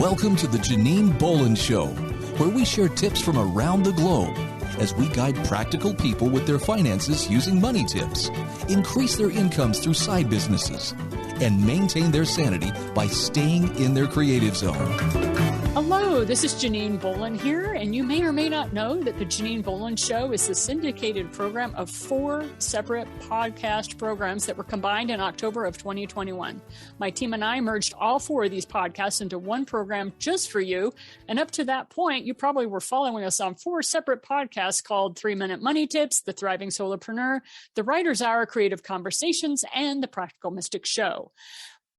Welcome to the Janine Bolon Show, where we share tips from around the globe as we guide practical people with their finances using money tips, increase their incomes through side businesses, and maintain their sanity by staying in their creative zone. Hello, this is Janine Bolon here, and you may or may not know that the Janine Bolon Show is a syndicated program of 4 separate podcast programs that were combined in October of 2021. My team and I merged all 4 of these podcasts into one program just for you, and up to that point, you probably were following us on 4 separate podcasts called 3-Minute Money Tips, The Thriving Solopreneur, The Writer's Hour Creative Conversations, and The Practical Mystic Show.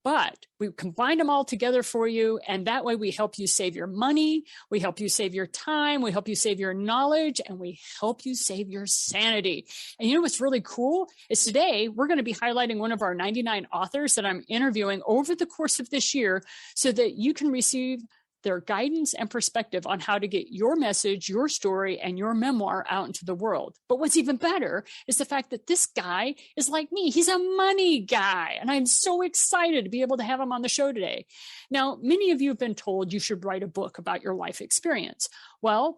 But we combined them all together for you, and that way we help you save your money, we help you save your time, we help you save your knowledge, and we help you save your sanity. And you know what's really cool is today we're going to be highlighting one of our 99 authors that I'm interviewing over the course of this year so that you can receive their guidance and perspective on how to get your message, your story, and your memoir out into the world. But what's even better is the fact that this guy is like me. He's a money guy, and I'm so excited to be able to have him on the show today. Now, many of you have been told you should write a book about your life experience. Well,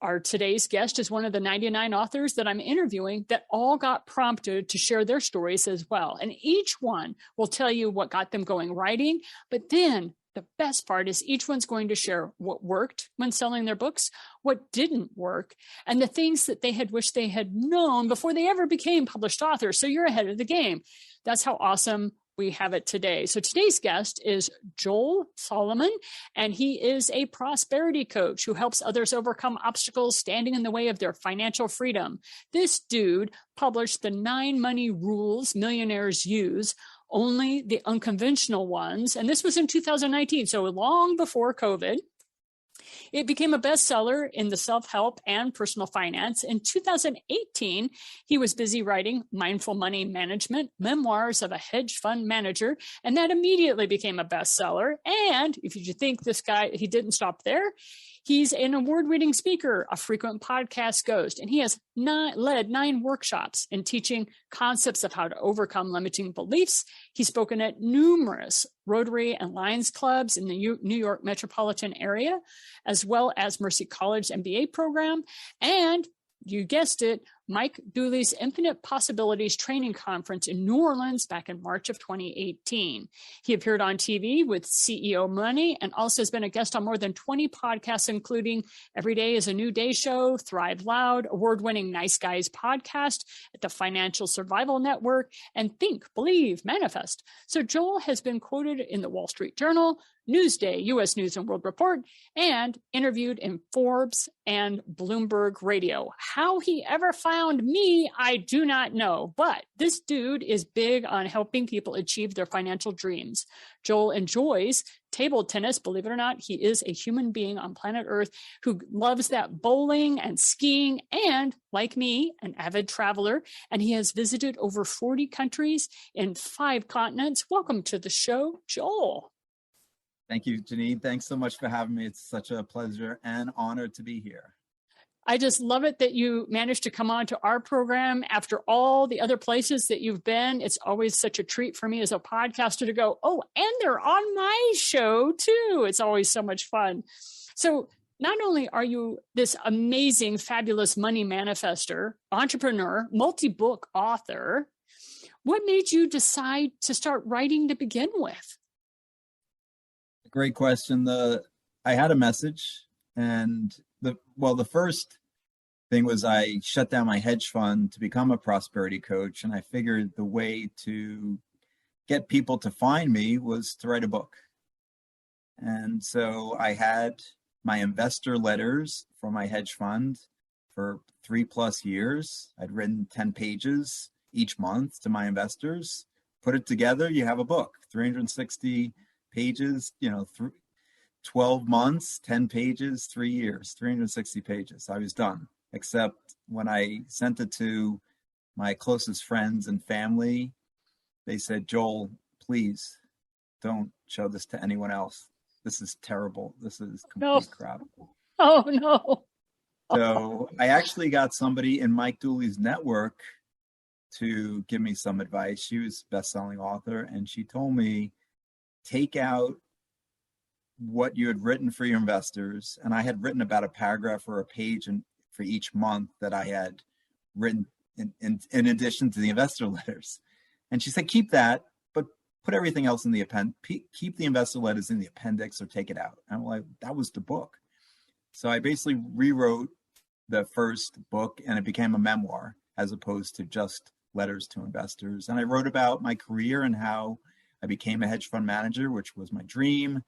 our today's guest is one of the 99 authors that I'm interviewing that all got prompted to share their stories as well. And each one will tell you what got them going writing, but then the best part is each one's going to share what worked when selling their books, what didn't work, and the things that they had wished they had known before they ever became published authors. So you're ahead of the game. That's how awesome we have it today. So today's guest is Joel Salomon, and he is a prosperity coach who helps others overcome obstacles standing in the way of their financial freedom. This dude published the 9 money rules millionaires use, only the unconventional ones. And this was in 2019, so long before COVID. It became a bestseller in the self-help and personal finance. In 2018, he was busy writing Mindful Money Management, Memoirs of a Hedge Fund Manager, and that immediately became a bestseller. And if you think this guy, he didn't stop there. He's an award-winning speaker, a frequent podcast host, and he has led 9 workshops in teaching concepts of how to overcome limiting beliefs. He's spoken at numerous Rotary and Lions clubs in the New York metropolitan area, as well as Mercy College MBA program, and you guessed it, Mike Dooley's Infinite Possibilities Training Conference in New Orleans back in March of 2018. He appeared on TV with CEO Money and also has been a guest on more than 20 podcasts, including Every Day is a New Day Show, Thrive Loud, award-winning Nice Guys podcast at the Financial Survival Network, and Think, Believe, Manifest. So Joel has been quoted in the Wall Street Journal, Newsday, U.S. News and World Report, and interviewed in Forbes and Bloomberg Radio. How he ever found me, I do not know, but this dude is big on helping people achieve their financial dreams. Joel enjoys table tennis. Believe it or not, he is a human being on planet Earth who loves that bowling and skiing and, like me, an avid traveler, and he has visited over 40 countries in 5 continents. Welcome to the show, Joel. Thank you, Janine. Thanks so much for having me. It's such a pleasure and honor to be here. I just love it that you managed to come on to our program after all the other places that you've been. It's always such a treat for me as a podcaster to go, oh, and they're on my show too. It's always so much fun. So not only are you this amazing, fabulous money manifester, entrepreneur, multi-book author, what made you decide to start writing to begin with? Great question. I had a message, and the first thing was I shut down my hedge fund to become a prosperity coach, and I figured the way to get people to find me was to write a book. And so I had my investor letters from my hedge fund for 3+ years. I'd written 10 pages each month to my investors. Put it together, you have a book, 360 pages, 12 months, 10 pages, 3 years, 360 pages. I was done, except when I sent it to my closest friends and family, they said, Joel, please don't show this to anyone else. This is terrible. This is complete crap. Oh, no. So I actually got somebody in Mike Dooley's network to give me some advice. She was a best-selling author, and she told me, take out what you had written for your investors, and I had written about a paragraph or a page for each month that I had written in addition to the investor letters. And she said, keep that, but put everything else in the keep the investor letters in the appendix or take it out. And I'm like, that was the book. So I basically rewrote the first book and it became a memoir as opposed to just letters to investors. And I wrote about my career and how I became a hedge fund manager, which was my dream.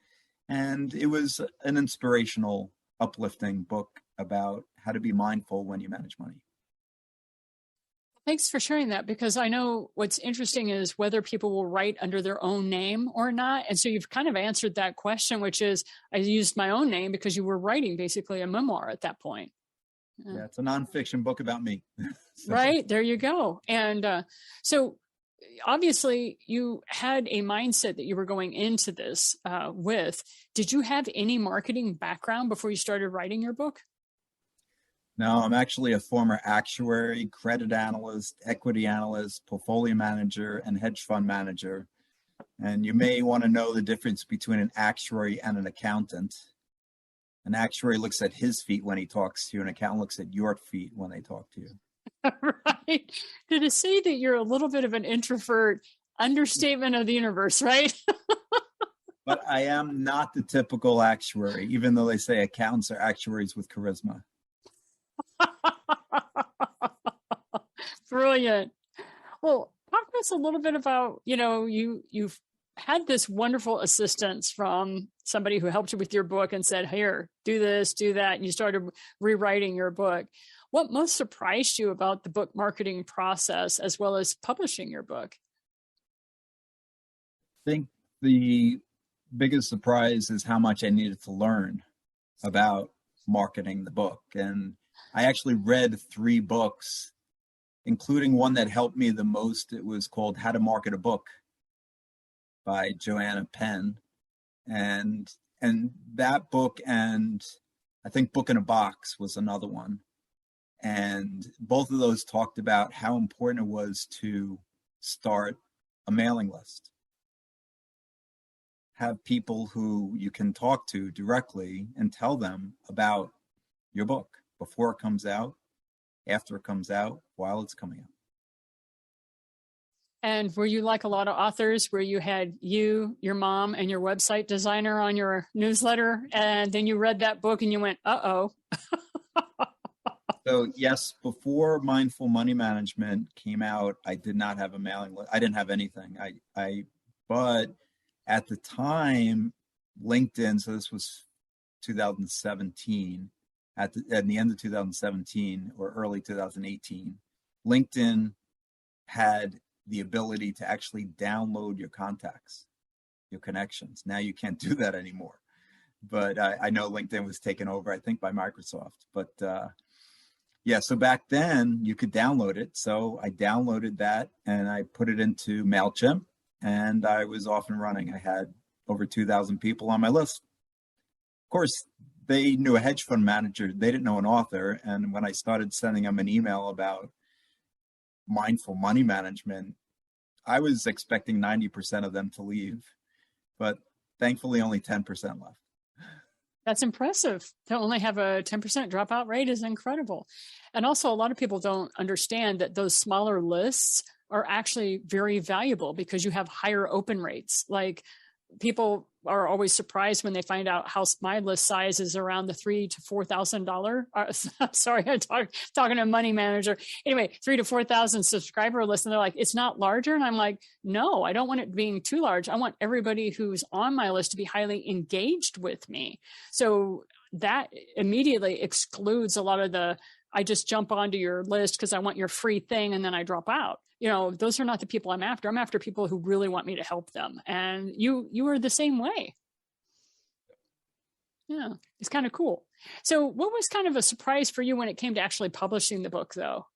And it was an inspirational, uplifting book about how to be mindful when you manage money. Thanks for sharing that, because I know what's interesting is whether people will write under their own name or not. And so you've kind of answered that question, which is I used my own name because you were writing basically a memoir at that point. Yeah, it's a nonfiction book about me. So. Right. There you go. And so obviously you had a mindset that you were going into this with. Did you have any marketing background before you started writing your book? No, I'm actually a former actuary, credit analyst, equity analyst, portfolio manager, and hedge fund manager. And you may want to know the difference between an actuary and an accountant. An actuary looks at his feet when he talks to you. An accountant looks at your feet when they talk to you. Right. To say that you're a little bit of an introvert, understatement of the universe, right? But I am not the typical actuary, even though they say accountants are actuaries with charisma. Brilliant. Well, talk to us a little bit about, you've had this wonderful assistance from somebody who helped you with your book and said, here, do this, do that. And you started rewriting your book. What most surprised you about the book marketing process as well as publishing your book? I think the biggest surprise is how much I needed to learn about marketing the book. And I actually read 3 books, including one that helped me the most. It was called How to Market a Book by Joanna Penn. And that book, and I think Book in a Box was another one. And both of those talked about how important it was to start a mailing list. Have people who you can talk to directly and tell them about your book before it comes out, after it comes out, while it's coming out. And were you like a lot of authors where you had you, your mom, and your website designer on your newsletter, and then you read that book and you went, uh-oh. So yes, before Mindful Money Management came out, I did not have a mailing list. I didn't have anything. But at the time, LinkedIn, so this was 2017, at the end of 2017 or early 2018, LinkedIn had the ability to actually download your contacts, your connections. Now you can't do that anymore. But I know LinkedIn was taken over, I think, by Microsoft. But yeah, so back then you could download it. So I downloaded that and I put it into MailChimp and I was off and running. I had over 2,000 people on my list. Of course, they knew a hedge fund manager. They didn't know an author. And when I started sending them an email about mindful money management, I was expecting 90% of them to leave, but thankfully only 10% left. That's impressive. To only have a 10% dropout rate is incredible. And also a lot of people don't understand that those smaller lists are actually very valuable because you have higher open rates. Like people are always surprised when they find out how my list size is around the $3,000 to $4,000. Sorry, I'm talking to a money manager. Anyway, 3,000 to 4,000 subscriber list. And they're like, it's not larger. And I'm like, no, I don't want it being too large. I want everybody who's on my list to be highly engaged with me. So that immediately excludes a lot of I just jump onto your list because I want your free thing and then I drop out. Those are not the people I'm after. I'm after people who really want me to help them. And you are the same way. Yeah, it's kind of cool. So what was kind of a surprise for you when it came to actually publishing the book, though?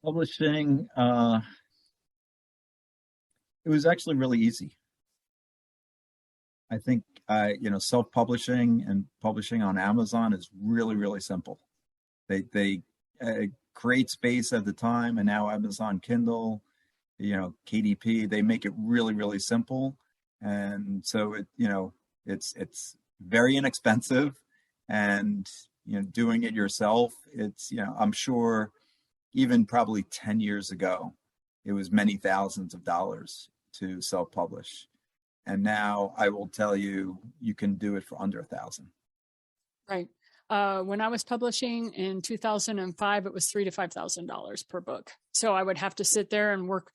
Publishing, it was actually really easy. I think, self-publishing and publishing on Amazon is really, really simple. They create space at the time, and now Amazon Kindle, KDP, they make it really, really simple. And so it's very inexpensive, and doing it yourself, it's I'm sure even probably 10 years ago it was many thousands of dollars to self-publish, and now I will tell you, you can do it for under 1,000. Right. When I was publishing in 2005, it was $3,000 to $5,000 per book. So I would have to sit there and work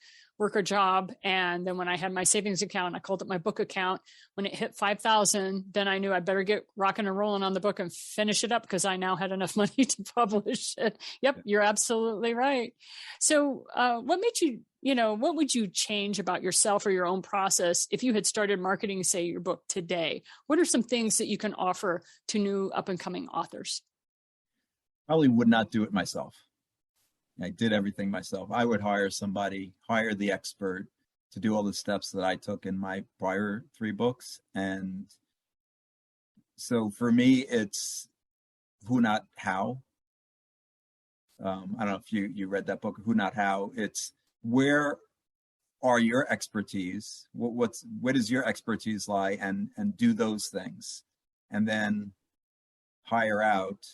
a job. And then when I had my savings account, I called it my book account. When it hit 5,000, then I knew I'd better get rocking and rolling on the book and finish it up, because I now had enough money to publish it. Yep, you're absolutely right. So what made you, what would you change about yourself or your own process if you had started marketing, say, your book today? What are some things that you can offer to new up and coming authors? Probably would not do it myself. I did everything myself. I would hire the expert to do all the steps that I took in my prior 3 books. And so for me, it's who, not how. I don't know if you read that book, Who, Not How. It's where are your expertise? Where does your expertise lie? And do those things. And then hire out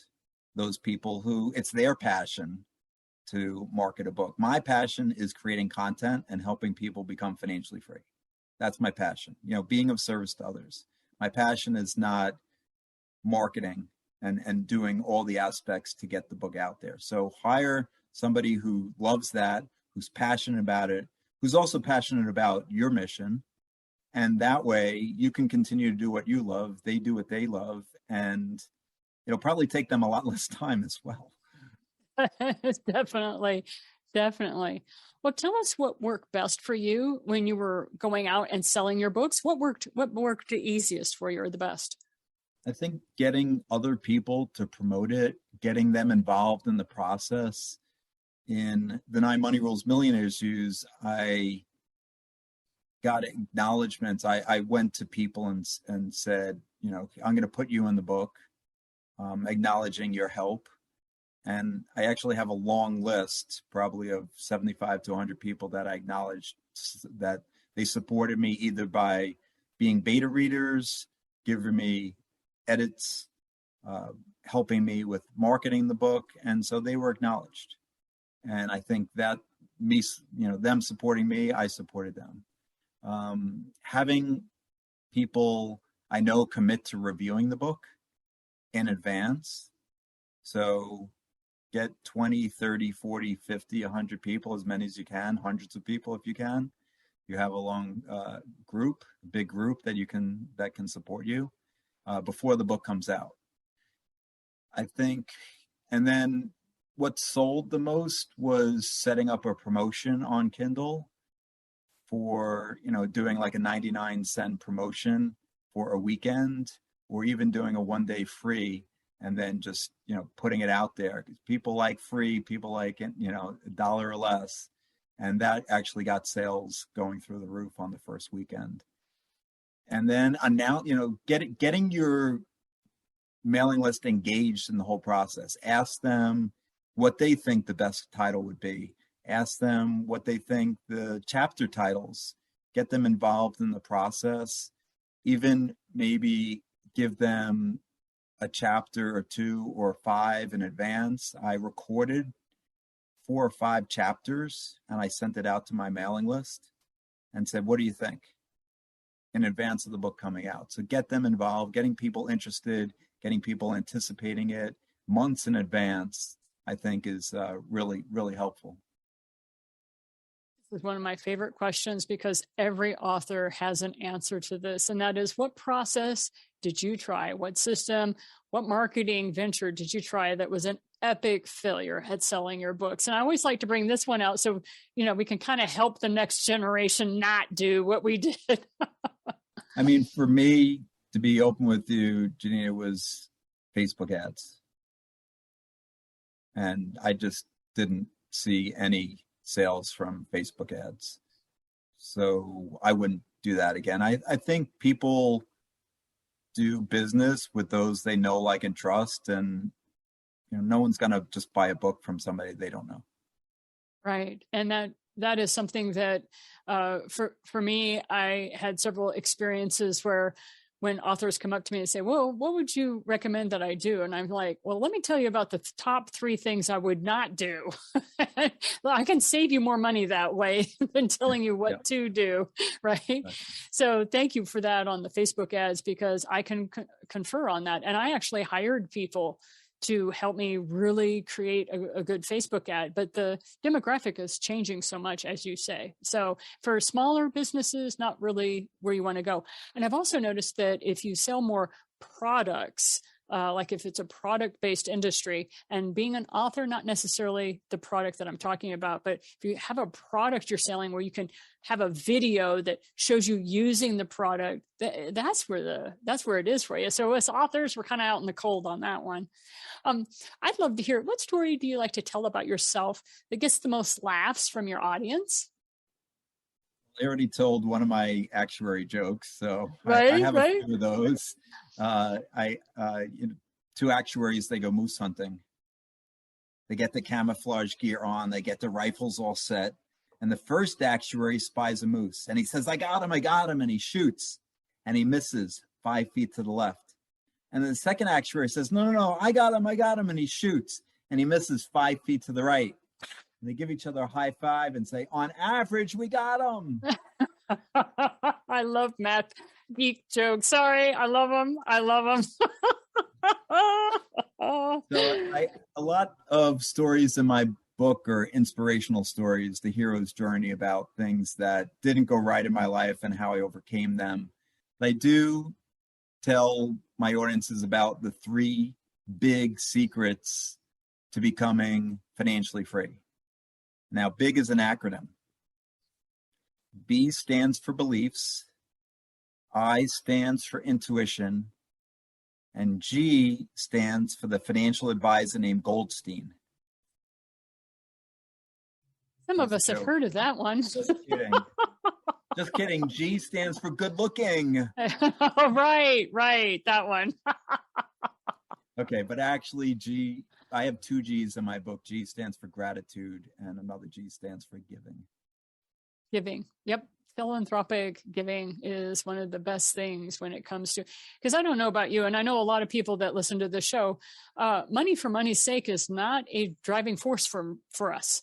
those people who it's their passion to market a book. My passion is creating content and helping people become financially free. That's my passion, being of service to others. My passion is not marketing and doing all the aspects to get the book out there. So hire somebody who loves that, who's passionate about it, who's also passionate about your mission. And that way you can continue to do what you love, they do what they love, and it'll probably take them a lot less time as well. Definitely. Well, tell us what worked best for you when you were going out and selling your books. What worked the easiest for you, or the best? I think getting other people to promote it, getting them involved in the process. In the 9 Money Rules Millionaires Use, I got acknowledgments. I went to people and said, I'm going to put you in the book, acknowledging your help. And I actually have a long list, probably of 75 to 100 people that I acknowledged that they supported me either by being beta readers, giving me edits, helping me with marketing the book. And so they were acknowledged. And I think that them supporting me, I supported them. Having people I know commit to reviewing the book in advance. So get 20, 30, 40, 50, 100 people, as many as you can, hundreds of people if you can. You have a long big group that can support you before the book comes out, I think. And then what sold the most was setting up a promotion on Kindle for, doing like a 99-cent promotion for a weekend, or even doing a 1-day free, and then just, putting it out there. People like free, people like, $1 or less. And that actually got sales going through the roof on the first weekend. And then now, getting your mailing list engaged in the whole process. Ask them what they think the best title would be. Ask them what they think the chapter titles. Get them involved in the process. Even maybe give them a chapter or 2 or 5 in advance. I recorded 4 or 5 chapters and I sent it out to my mailing list and said, what do you think? In advance of the book coming out. So get them involved, getting people interested, getting people anticipating it months in advance, I think is really, really helpful. This is one of my favorite questions, because every author has an answer to this. And that is, what process did you try? What system, what marketing venture did you try that was an epic failure at selling your books? And I always like to bring this one out so, we can kind of help the next generation not do what we did. I mean, for me, to be open with you, Janine, it was Facebook ads. And I just didn't see any sales from Facebook ads. So I wouldn't do that again. I think people do business with those they know, like, and trust. And, no one's going to just buy a book from somebody they don't know. Right. And that is something that for me, I had several experiences where when authors come up to me and say, well, what would you recommend that I do? And I'm like, well, let me tell you about the top 3 things I would not do. Well, I can save you more money that way than telling you what to do. Right. So thank you for that on the Facebook ads, because I can confer on that. And I actually hired people to help me really create a good Facebook ad. But the demographic is changing so much, as you say. So for smaller businesses, not really where you want to go. And I've also noticed that if you sell more products, like if it's a product-based industry, and being an author, not necessarily the product that I'm talking about, but if you have a product you're selling where you can have a video that shows you using the product, that's where it is for you. So as authors, we're kind of out in the cold on that one. I'd love to hear, what story do you like to tell about yourself that gets the most laughs from your audience? I already told one of my actuary jokes, so I have a few of those. 2 actuaries, they go moose hunting. They get the camouflage gear on, they get the rifles all set, and the first actuary spies a moose, and he says, I got him, and he shoots, and he misses 5 feet to the left. And then the second actuary says, no, I got him, and he shoots, and he misses 5 feet to the right. And they give each other a high five and say, on average, we got him. I love math geek jokes. Sorry, I love them. So a lot of stories in my book are inspirational stories, the hero's journey, about things that didn't go right in my life and how I overcame them. But I do tell my audiences about the 3 big secrets to becoming financially free. Now, BIG is an acronym. B stands for beliefs, I stands for intuition, and G stands for the financial advisor named Goldstein. Some of us have heard of that one. Just kidding. Just kidding. G stands for good looking. Right. That one. Okay, but actually I have 2 G's in my book. G stands for gratitude, and another G stands for giving. Giving. Yep. Philanthropic giving is one of the best things when it comes to, because I don't know about you, and I know a lot of people that listen to the show, money for money's sake is not a driving force for us.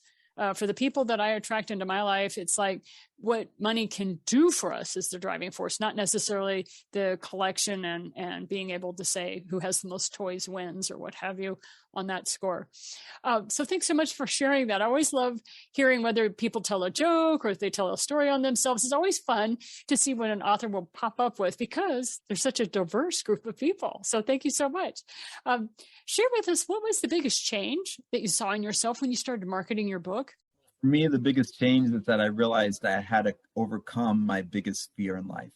For the people that I attract into my life, it's like what money can do for us is the driving force, not necessarily the collection and being able to say who has the most toys wins or what have you on that score. So thanks so much for sharing that. I always love hearing whether people tell a joke or if they tell a story on themselves. It's always fun to see what an author will pop up with, because there's such a diverse group of people. So thank you so much. Share with us, what was the biggest change that you saw in yourself when you started marketing your book? For me, the biggest change is that I realized I had to overcome my biggest fear in life: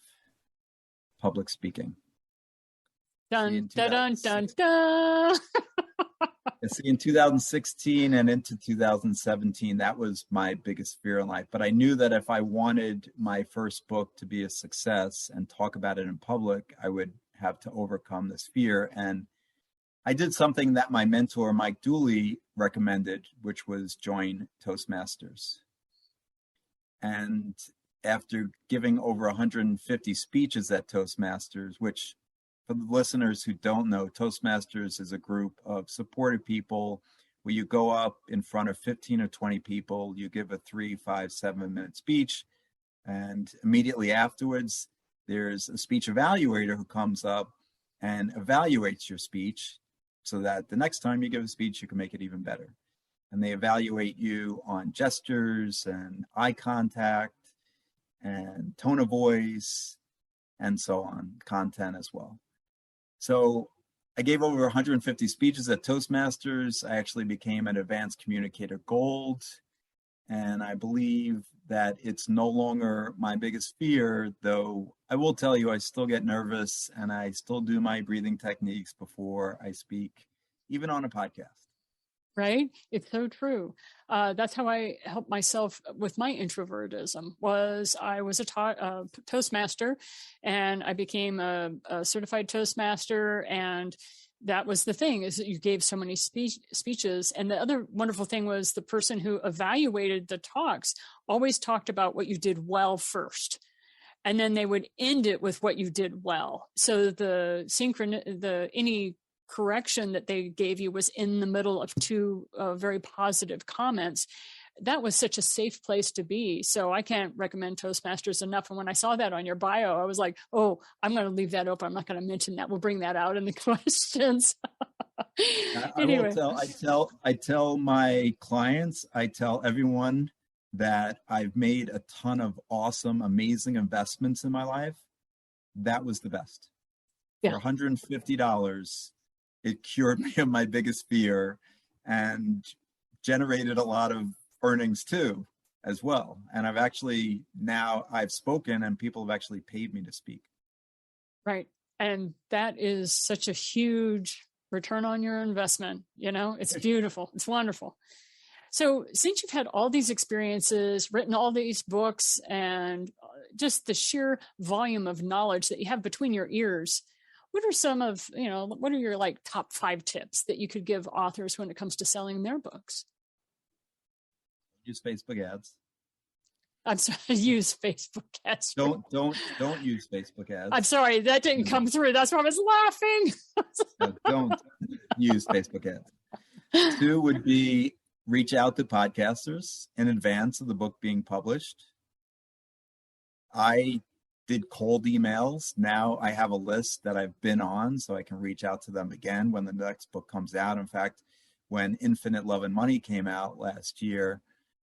public speaking. Dun, dun, dun, dun, dun. See, in 2016 and into 2017, that was my biggest fear in life. But I knew that if I wanted my first book to be a success and talk about it in public, I would have to overcome this fear. And I did something that my mentor, Mike Dooley, recommended, which was join Toastmasters. And after giving over 150 speeches at Toastmasters, which, for the listeners who don't know, Toastmasters is a group of supportive people where you go up in front of 15 or 20 people, you give a 3, 5, 7-minute speech, and immediately afterwards, there's a speech evaluator who comes up and evaluates your speech so that the next time you give a speech, you can make it even better. And they evaluate you on gestures and eye contact and tone of voice and so on, content as well. So I gave over 150 speeches at Toastmasters. I actually became an advanced communicator gold. And I believe that it's no longer my biggest fear, though I will tell you, I still get nervous and I still do my breathing techniques before I speak, even on a podcast. Right? It's so true. That's how I helped myself with my introvertism. I was a Toastmaster, and I became a certified Toastmaster. And that was the thing, is that you gave so many speeches. And the other wonderful thing was the person who evaluated the talks always talked about what you did well first. And then they would end it with what you did well. So any correction that they gave you was in the middle of two very positive comments. That was such a safe place to be. So I can't recommend Toastmasters enough. And when I saw that on your bio, I was like, oh, I'm going to leave that open. I'm not going to mention that. We'll bring that out in the questions. Anyway. I tell my clients, I tell everyone that I've made a ton of awesome, amazing investments in my life. That was the best. Yeah. For $150, it cured me of my biggest fear and generated a lot of earnings too, as well. And I've spoken and people have actually paid me to speak. Right. And that is such a huge return on your investment. It's beautiful. It's wonderful. So since you've had all these experiences, written all these books, and just the sheer volume of knowledge that you have between your ears, what are your top 5 tips that you could give authors when it comes to selling their books? Use Facebook ads. I'm sorry, use Facebook ads. Don't use Facebook ads. I'm sorry, that didn't come through. That's why I was laughing. No, don't use Facebook ads. 2 would be reach out to podcasters in advance of the book being published. I did cold emails. Now I have a list that I've been on, so I can reach out to them again when the next book comes out. In fact, when Infinite Love and Money came out last year,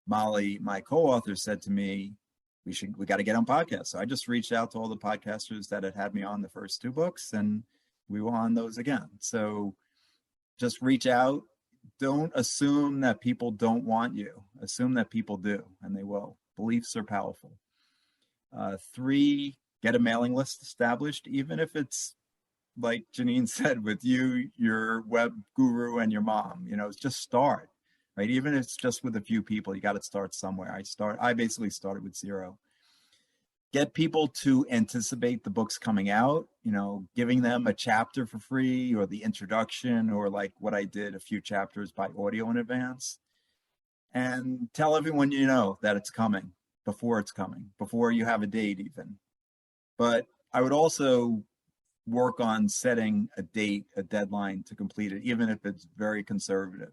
Molly, my co-author, said to me, we got to get on podcasts. So I just reached out to all the podcasters that had me on the first 2 books, and we were on those again. So just reach out. Don't assume that people don't want you. Assume that people do, and they will. Beliefs are powerful. 3, get a mailing list established, even if it's like Janine said, with you, your web guru, and your mom. Just start. Right? Even if it's just with a few people, you got to start somewhere. I basically started with 0. Get people to anticipate the books coming out, giving them a chapter for free, or the introduction, or like what I did, a few chapters by audio in advance. And tell everyone that it's coming, before you have a date even. But I would also work on setting a date, a deadline to complete it, even if it's very conservative.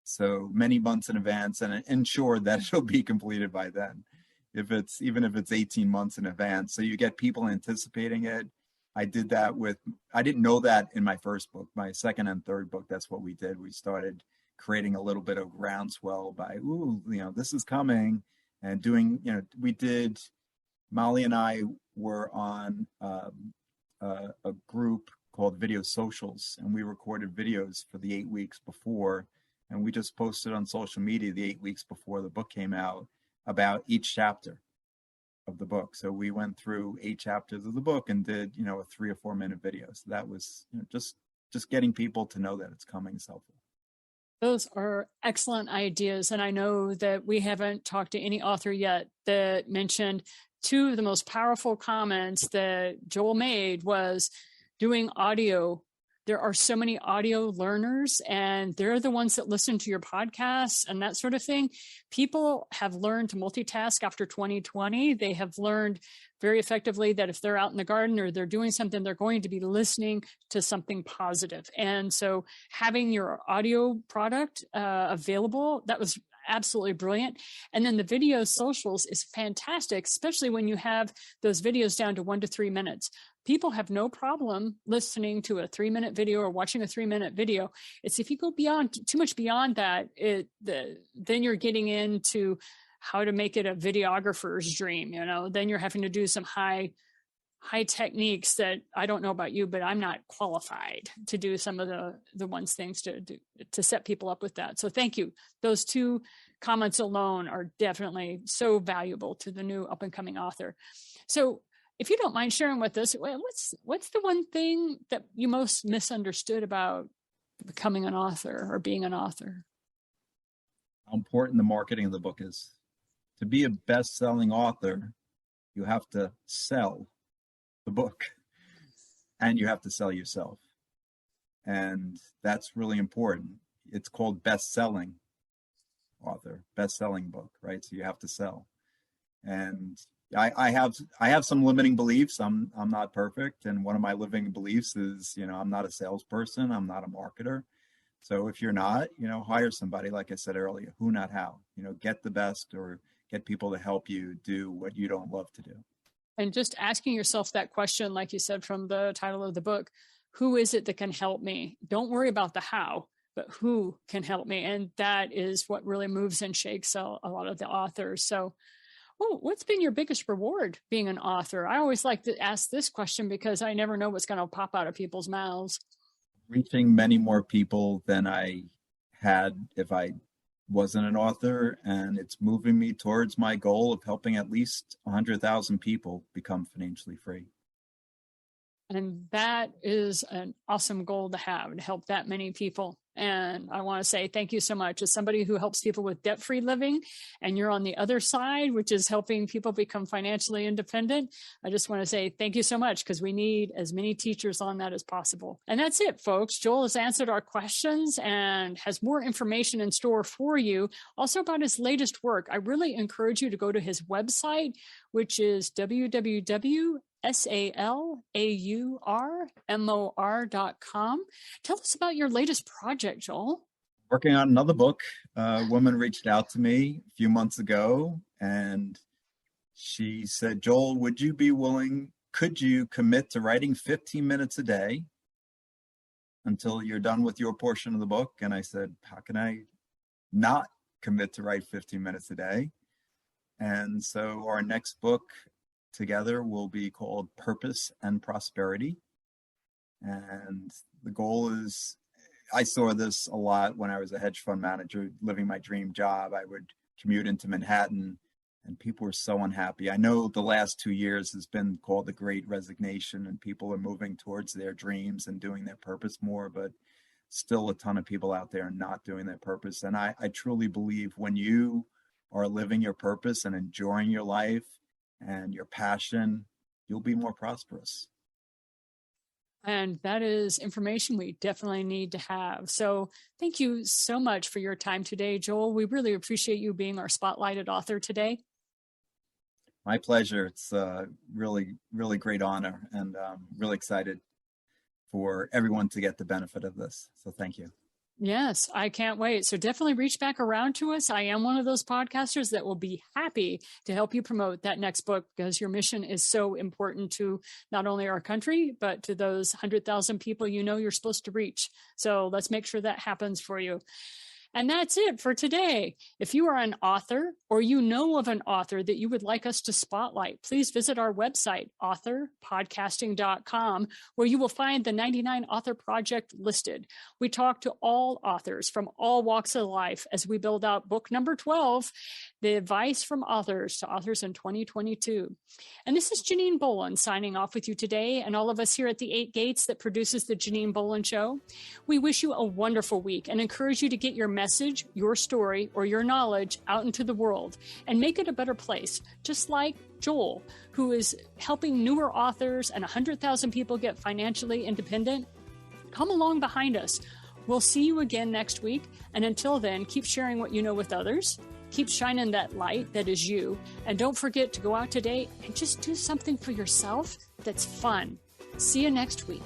So many months in advance, and ensure that it'll be completed by then. Even if it's 18 months in advance. So you get people anticipating it. I did that I didn't know that in my first book. My second and third book, that's what we did. We started creating a little bit of groundswell by, this is coming, and doing, Molly and I were on a group called Video Socials, and we recorded videos for the 8 weeks before. And we just posted on social media the 8 weeks before the book came out about each chapter of the book. So we went through 8 chapters of the book and did, a 3 or 4 minute video. So that was just getting people to know that it's coming is helpful. Those are excellent ideas. And I know that we haven't talked to any author yet that mentioned 2 of the most powerful comments that Joel made was doing audio. There are so many audio learners, and they're the ones that listen to your podcasts and that sort of thing. People have learned to multitask after 2020. They have learned very effectively that if they're out in the garden or they're doing something, they're going to be listening to something positive. And so having your audio product available, that was absolutely brilliant. And then the video socials is fantastic, especially when you have those videos down to 1 to 3 minutes. People have no problem listening to a 3-minute video or watching a 3-minute video. It's if you go too much beyond that, then you're getting into how to make it a videographer's dream. Then you're having to do some high techniques that I don't know about you, but I'm not qualified to do some of the things to set people up with that. So thank you. Those 2 comments alone are definitely so valuable to the new up and coming author. So if you don't mind sharing with us, what's the one thing that you most misunderstood about becoming an author or being an author? How important the marketing of the book is. To be a best-selling author, you have to sell the book, and you have to sell yourself. And that's really important. It's called best-selling author, best-selling book, right? So you have to sell. And I have some limiting beliefs. I'm not perfect. And one of my limiting beliefs is, I'm not a salesperson. I'm not a marketer. So if you're not, hire somebody, like I said earlier, who, not how, get the best or get people to help you do what you don't love to do. And just asking yourself that question, like you said, from the title of the book, who is it that can help me? Don't worry about the how, but who can help me? And that is what really moves and shakes a lot of the authors. So, what's been your biggest reward being an author? I always like to ask this question because I never know what's going to pop out of people's mouths. Reaching many more people than I had if I wasn't an author, and it's moving me towards my goal of helping at least 100,000 people become financially free. And that is an awesome goal to have, to help that many people. And I want to say thank you so much. As somebody who helps people with debt-free living, and you're on the other side, which is helping people become financially independent, I just want to say thank you so much, because we need as many teachers on that as possible. And that's it, folks. Joel has answered our questions and has more information in store for you, also about his latest work. I really encourage you to go to his website, which is www.salaurmor.com. Tell us about your latest project, Joel. Working on another book. A woman reached out to me a few months ago, and she said, Joel, could you commit to writing 15 minutes a day until you're done with your portion of the book? And I said, how can I not commit to write 15 minutes a day? And so our next book together will be called Purpose and Prosperity. And the goal is, I saw this a lot when I was a hedge fund manager, living my dream job. I would commute into Manhattan and people were so unhappy. I know the last 2 years has been called the Great Resignation, and people are moving towards their dreams and doing their purpose more, but still a ton of people out there not doing their purpose. And I truly believe when you are living your purpose and enjoying your life and your passion, you'll be more prosperous. And that is information we definitely need to have. So thank you so much for your time today, Joel. We really appreciate you being our spotlighted author today. My pleasure. It's a really, really great honor, and really excited for everyone to get the benefit of this. So thank you. Yes, I can't wait. So definitely reach back around to us. I am one of those podcasters that will be happy to help you promote that next book, because your mission is so important to not only our country, but to those 100,000 people you're supposed to reach. So let's make sure that happens for you. And that's it for today. If you are an author or you know of an author that you would like us to spotlight, please visit our website, authorpodcasting.com, where you will find the 99 Author Project listed. We talk to all authors from all walks of life as we build out book number 12, The Advice from Authors to Authors in 2022. And this is Janine Bolon signing off with you today, and all of us here at the 8 Gates that produces the Janine Bolon Show. We wish you a wonderful week and encourage you to get your message, your story, or your knowledge out into the world and make it a better place, just like Joel, who is helping newer authors and 100,000 people get financially independent. Come along behind us. We'll see you again next week. And until then, keep sharing what you know with others. Keep shining that light that is you. And don't forget to go out today and just do something for yourself that's fun. See you next week.